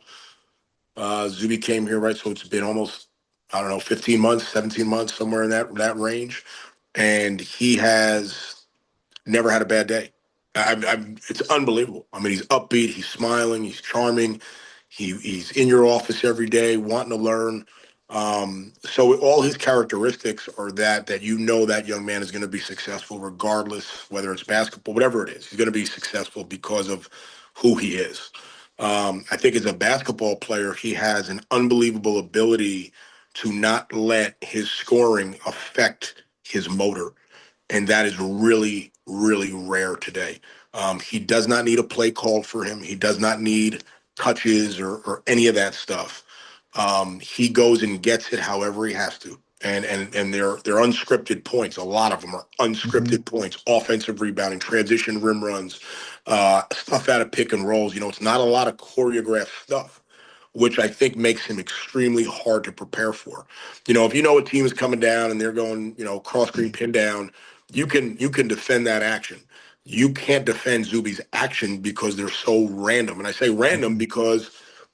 B: Zuby came here, right? So it's been almost, I don't know, 15 months, 17 months, somewhere in that range, and he has never had a bad day. It's unbelievable. I mean, he's upbeat, he's smiling, he's charming. He's in your office every day, wanting to learn. So all his characteristics are that that young man is going to be successful, regardless whether it's basketball, whatever it is. He's going to be successful because of who he is. I think as a basketball player, he has an unbelievable ability to not let his scoring affect his motor, and that is really, really rare today. He does not need a play called for him. He does not need touches or any of that stuff. He goes and gets it however he has to. And they're unscripted points. A lot of them are
A: Mhm.
B: unscripted points, offensive rebounding, transition rim runs, stuff out of pick and rolls. It's not a lot of choreographed stuff, which I think makes him extremely hard to prepare for. If a team is coming down and they're going, cross screen pin down, you can defend that action. You can't defend Zuby's action because they're so random. And I say random
A: Mhm.
B: because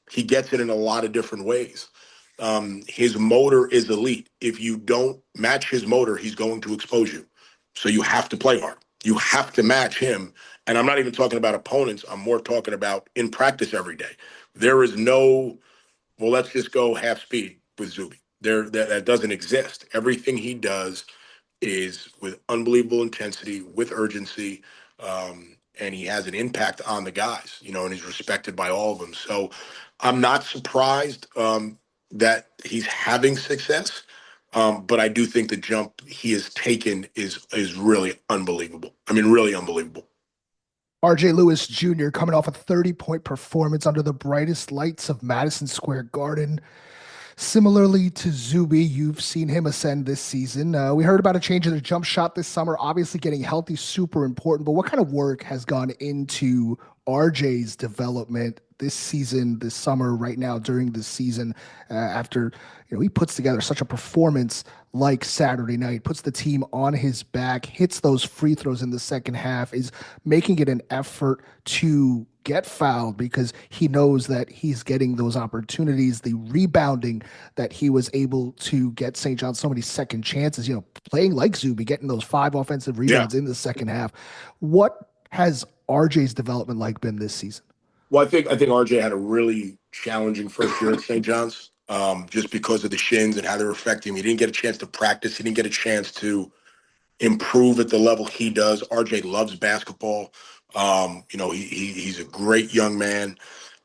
B: he gets it in a lot of different ways. His motor is elite. If you don't match his motor, he's going to expose you. So you have to play hard. You have to match him. And I'm not even talking about opponents. I'm more talking about in practice every day. There is no, well, let's just go half speed with Zuby. That doesn't exist. Everything he does is with unbelievable intensity, with urgency, and he has an impact on the guys, and he's respected by all of them. So I'm not surprised that he's having success, but I do think the jump he has taken is really unbelievable. I mean, really unbelievable.
A: RJ Lewis Jr. coming off a 30-point performance under the brightest lights of Madison Square Garden. Similarly to Zuby, you've seen him ascend this season. We heard about a change in the jump shot this summer. Obviously, getting healthy super important. But what kind of work has gone into RJ's development this season, this summer, right now during the season? After he puts together such a performance like Saturday night, puts the team on his back, hits those free throws in the second half, is making it an effort to get fouled because he knows that he's getting those opportunities, the rebounding that he was able to get St. John so many second chances, playing like Zuby, getting those 5 offensive
B: Yeah.
A: rebounds in the second half. What has RJ's development like been this season?
B: Well, I think RJ had a really challenging first year at St. John's, just because of the shins and how they were affecting him. He didn't get a chance to practice. He didn't get a chance to improve at the level he does. RJ loves basketball. He's a great young man.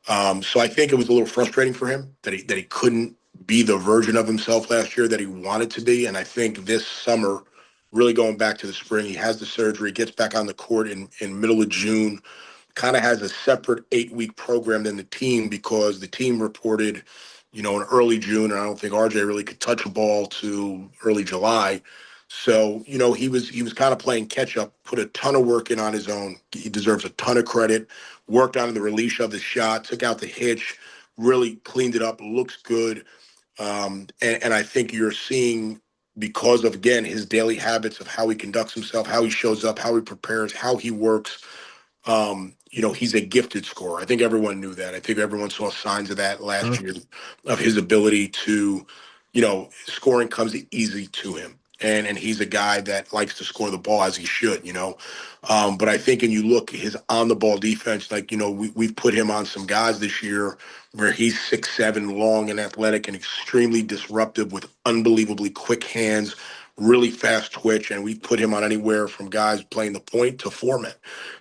B: So I think it was a little frustrating for him that he couldn't be the version of himself last year that he wanted to be. And I think this summer really going back to the spring. He has the surgery, gets back on the court in middle of June, kind of has a separate 8-week program than the team because the team reported, in early June, and I don't think RJ really could touch a ball to early July. So, he was kind of playing catch up, put a ton of work in on his own. He deserves a ton of credit. Worked on the release of the shot, took out the hitch, really cleaned it up, looks good. And I think you're seeing because of again his daily habits of how he conducts himself, how he shows up, how he prepares, how he works. He's a gifted scorer. I think everyone knew that. I think everyone saw signs of that last
A: Sure.
B: year, of his ability to, scoring comes easy to him. And he's a guy that likes to score the ball as he should. But I think when you look at his on the ball defense, like, we've put him on some guys this year where he's 6'7", long and athletic and extremely disruptive with unbelievably quick hands, really fast twitch. And we put him on anywhere from guys playing the point to foreman.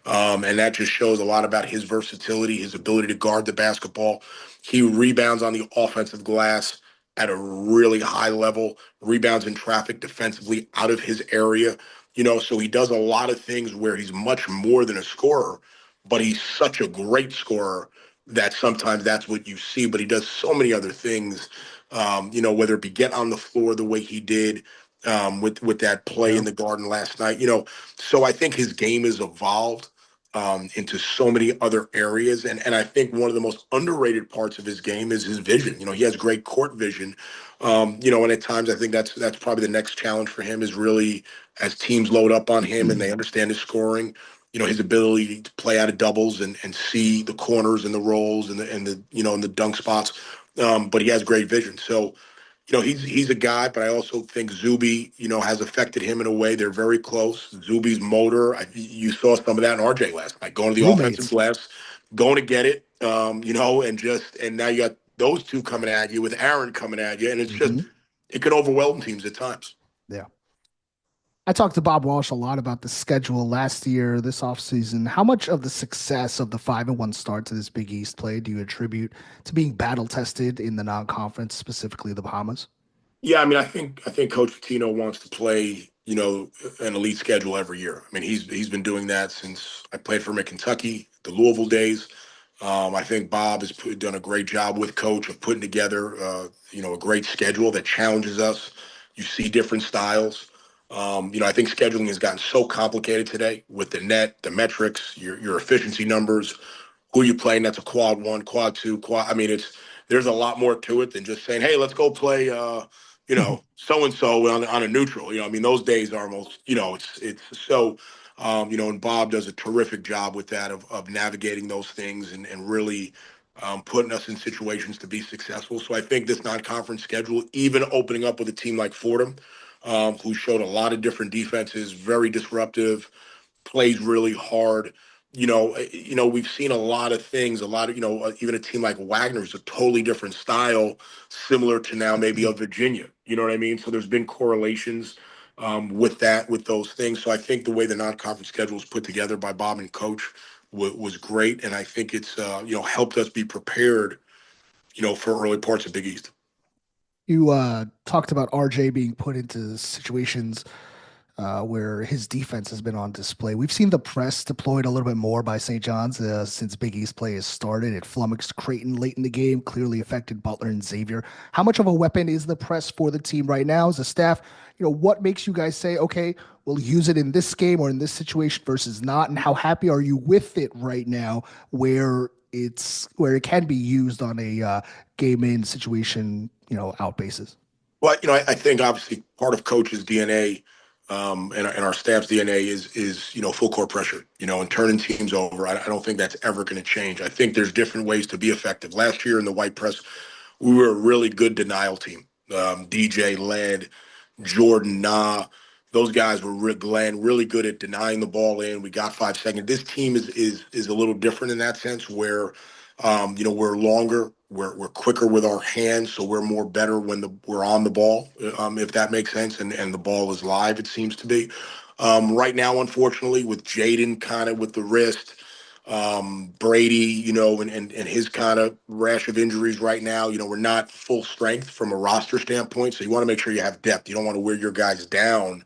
B: And that just shows a lot about his versatility, his ability to guard the basketball. He rebounds on the offensive glass at a really high level, rebounds in traffic defensively out of his area. So he does a lot of things where he's much more than a scorer, but he's such a great scorer that sometimes that's what you see. But he does so many other things, whether it be get on the floor the way he did, with that play
A: Yeah.
B: in the Garden last night. So I think his game has evolved into so many other areas. And I think one of the most underrated parts of his game is his vision. He has great court vision. And at times I think that's probably the next challenge for him is really as teams load up on him and they understand his scoring, his ability to play out of doubles and see the corners and the rolls and the dunk spots. But he has great vision. So he's a guy, but I also think Zuby, has affected him in a way. They're very close. Zuby's motor, you saw some of that in RJ last night, going to the offensive
A: Roommates.
B: glass, going to get it, and now you got those two coming at you with Aaron coming at you, and it's just
A: Hmm.
B: it can overwhelm teams at times.
A: Yeah. I talked to Bob Walsh a lot about the schedule last year, this offseason. How much of the success of the 5-1 start to this Big East play do you attribute to being battle tested in the non-conference, specifically the Bahamas?
B: Yeah, I mean, I think Coach Pitino wants to play, an elite schedule every year. I mean, he's been doing that since I played for him at Kentucky, the Louisville days. I think Bob has done a great job with Coach of putting together, a great schedule that challenges us. You see different styles. I think scheduling has gotten so complicated today with the net, the metrics, your efficiency numbers, who you playing. That's a quad one, quad two, quad. I mean, there's a lot more to it than just saying, hey, let's go play. So and so on a neutral. I mean, those days are almost, it's so, and Bob does a terrific job with that of navigating those things and really putting us in situations to be successful. So I think this non-conference schedule, even opening up with a team like Fordham, who showed a lot of different defenses, very disruptive, plays really hard. We've seen a lot of things, a lot of, even a team like Wagner's a totally different style, similar to now maybe of Virginia. You know what I mean? So there's been correlations with those things. So I think the way the non-conference schedule was put together by Bob and Coach was great, and I think it's helped us be prepared, for early parts of Big East.
A: You talked about RJ being put into situations where his defense has been on display. We've seen the press deployed a little bit more by St. John's since Big East play has started. It flummoxed Creighton late in the game, clearly affected Butler and Xavier. How much of a weapon is the press for the team right now as a staff? What makes you guys say, okay, we'll use it in this game or in this situation versus not? And how happy are you with it right now where it can be used on a game in situation, out basis?
B: Well, I think obviously part of coach's DNA, and our staff's DNA is full court pressure, and turning teams over. I don't think that's ever going to change. I think there's different ways to be effective. Last year in the white press, we were a really good denial team. DJ led, Jordan, those guys were Glenn, really good at denying the ball in. We got 5 seconds. This team is a little different in that sense, where we're longer, we're quicker with our hands, so we're more better when we're on the ball, if that makes sense, and the ball is live. It seems to be right now, unfortunately, with Jaden kind of with the wrist. Brady, and his kind of rash of injuries right now, we're not full strength from a roster standpoint. So you want to make sure you have depth. You don't want to wear your guys down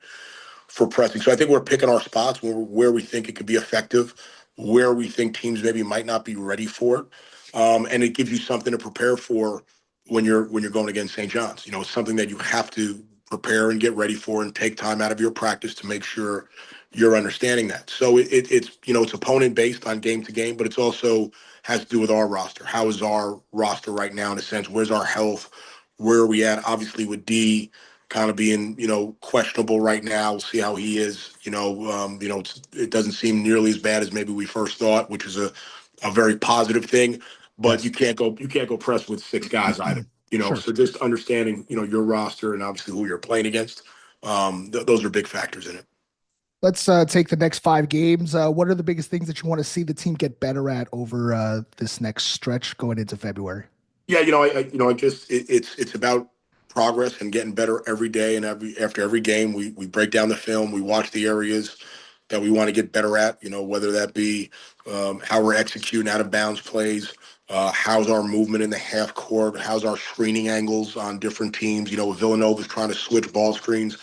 B: for pressing. So I think we're picking our spots where we think it could be effective, where we think teams maybe might not be ready for it, and it gives you something to prepare for when you're going against St. John's. It's something that you have to prepare and get ready for, and take time out of your practice to make sure you're understanding that. So it's opponent based on game to game, but it's also has to do with our roster. How is our roster right now in a sense? Where's our health? Where are we at? Obviously with D kind of being, questionable right now. We'll see how he is. It doesn't seem nearly as bad as maybe we first thought, which is a very positive thing. But
A: Yes.
B: you can't go press with six guys either.
A: Sure.
B: So just understanding, your roster and obviously who you're playing against. Those are big factors in it.
A: Let's take the next 5 games. What are the biggest things that you want to see the team get better at over this next stretch going into February?
B: Yeah, I just it's about progress and getting better every day, and after every game, we break down the film, we watch the areas that we want to get better at. Whether that be how we're executing out of bounds plays, how's our movement in the half court, how's our screening angles on different teams. Villanova's trying to switch ball screens.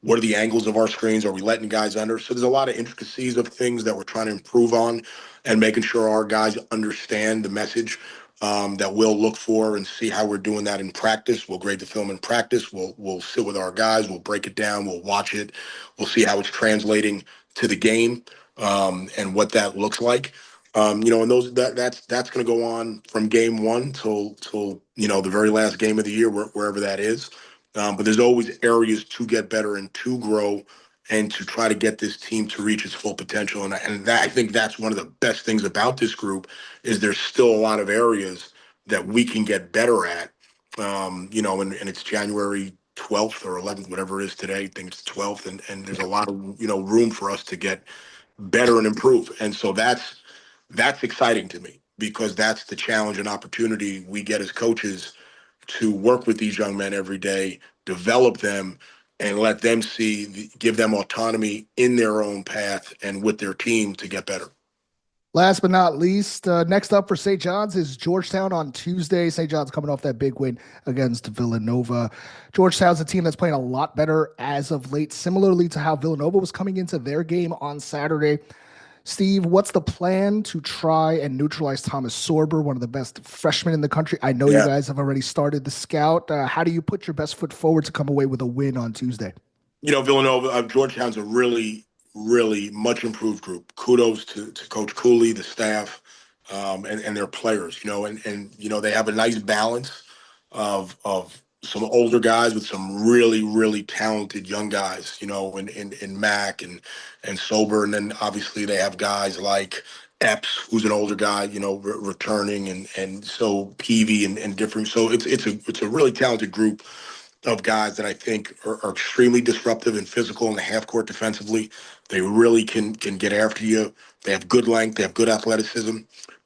B: What are the angles of our screens? Are we letting guys under? So there's a lot of intricacies of things that we're trying to improve on, and making sure our guys understand the message that we'll look for and see how we're doing that in practice. We'll grade the film in practice. We'll sit with our guys. We'll break it down. We'll watch it. We'll see how it's translating to the game, and what that looks like. And that's going to go on from game one till the very last game of the year, wherever that is. But there's always areas to get better and to grow and to try to get this team to reach its full potential. And I think that's one of the best things about this group is there's still a lot of areas that we can get better at. And it's January 12th or 11th, whatever it is today. I think it's 12th, and there's a lot of room for us to get better and improve. And so that's exciting to me because that's the challenge and opportunity we get as coaches to work with these young men every day, develop them, and let them give them autonomy in their own path and with their team to get better.
A: Last but not least, next up for St. John's is Georgetown on Tuesday. St. John's coming off that big win against Villanova. Georgetown's a team that's playing a lot better as of late, similarly to how Villanova was coming into their game on Saturday. Steve, what's the plan to try and neutralize Thomas Sorber, one of the best freshmen in the country? I know you
B: Yeah.
A: guys have already started the scout. How do you put your best foot forward to come away with a win on Tuesday?
B: Villanova, Georgetown's a really, really much improved group. Kudos to Coach Cooley, the staff, and their players. And they have a nice balance of some older guys with some really, really talented young guys. In Mac and Sober, and then obviously they have guys like Epps, who's an older guy. Returning, and so Peavy and different. So it's a really talented group of guys that I think are extremely disruptive and physical in the half court defensively. They really can get after you. They have good length. They have good athleticism.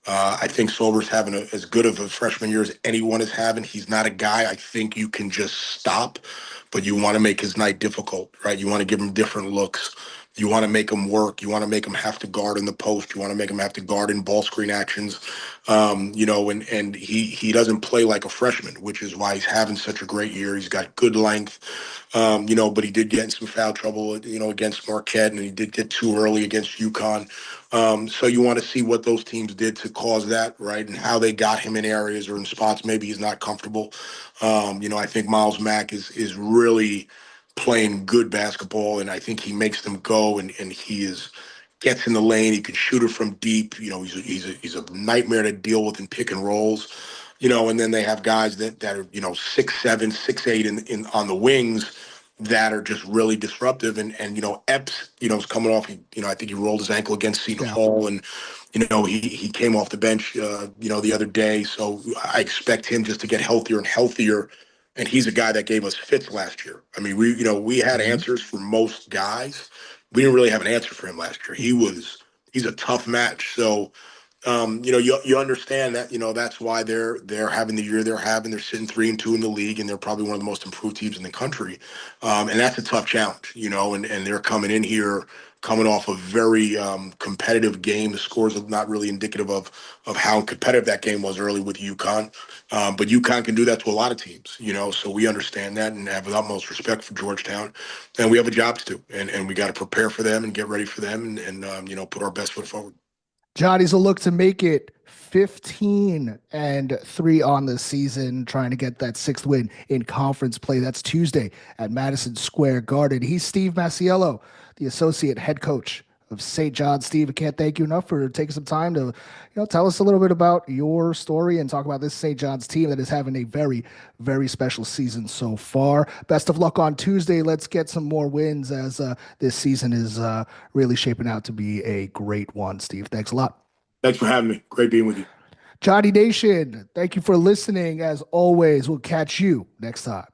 B: I think Solber's having as good of a freshman year as anyone is having. He's not a guy I think you can just stop, but you want to make his night difficult, right? You want to give him different looks. You want to make him work. You want to make him have to guard in the post. You want to make him have to guard in ball screen actions. And he doesn't play like a freshman, which is why he's having such a great year. He's got good length, but he did get in some foul trouble, against Marquette, and he did get too early against UConn. So you want to see what those teams did to cause that, right, and how they got him in areas or in spots maybe he's not comfortable. I think Miles Mack is really playing good basketball, and I think he makes them go, and he is gets in the lane. He can shoot it from deep. He's a nightmare to deal with in pick and rolls. And then they have guys that are 6'7", 6'8" in on the wings that are just really disruptive. And Epps is coming off. I think he rolled his ankle against Seton
A: Yeah.
B: Hall, and he came off the bench the other day. So I expect him just to get healthier and healthier. And he's a guy that gave us fits last year. I mean, we had
A: Mhm.
B: answers for most guys. We didn't really have an answer for him last year. He's a tough match. So You understand that, that's why they're having the year they're having. They're sitting 3-2 in the league, and they're probably one of the most improved teams in the country. And that's a tough challenge, and they're coming in here, coming off a very competitive game. The scores are not really indicative of how competitive that game was early with UConn. But UConn can do that to a lot of teams, so we understand that and have the utmost respect for Georgetown. And we have a job to do, and we got to prepare for them and get ready for them and put our best foot forward.
A: Johnny's a look to make it 15-3 on the season, trying to get that sixth win in conference play. That's Tuesday at Madison Square Garden. He's Steve Masiello, the associate head coach of St. John. Steve, I can't thank you enough for taking some time to, tell us a little bit about your story and talk about this St. John's team that is having a very, very special season so far. Best of luck on Tuesday. Let's get some more wins as this season is really shaping out to be a great one. Steve, thanks a lot.
B: Thanks for having me. Great being with you.
A: Johnny Nation, thank you for listening. As always, we'll catch you next time.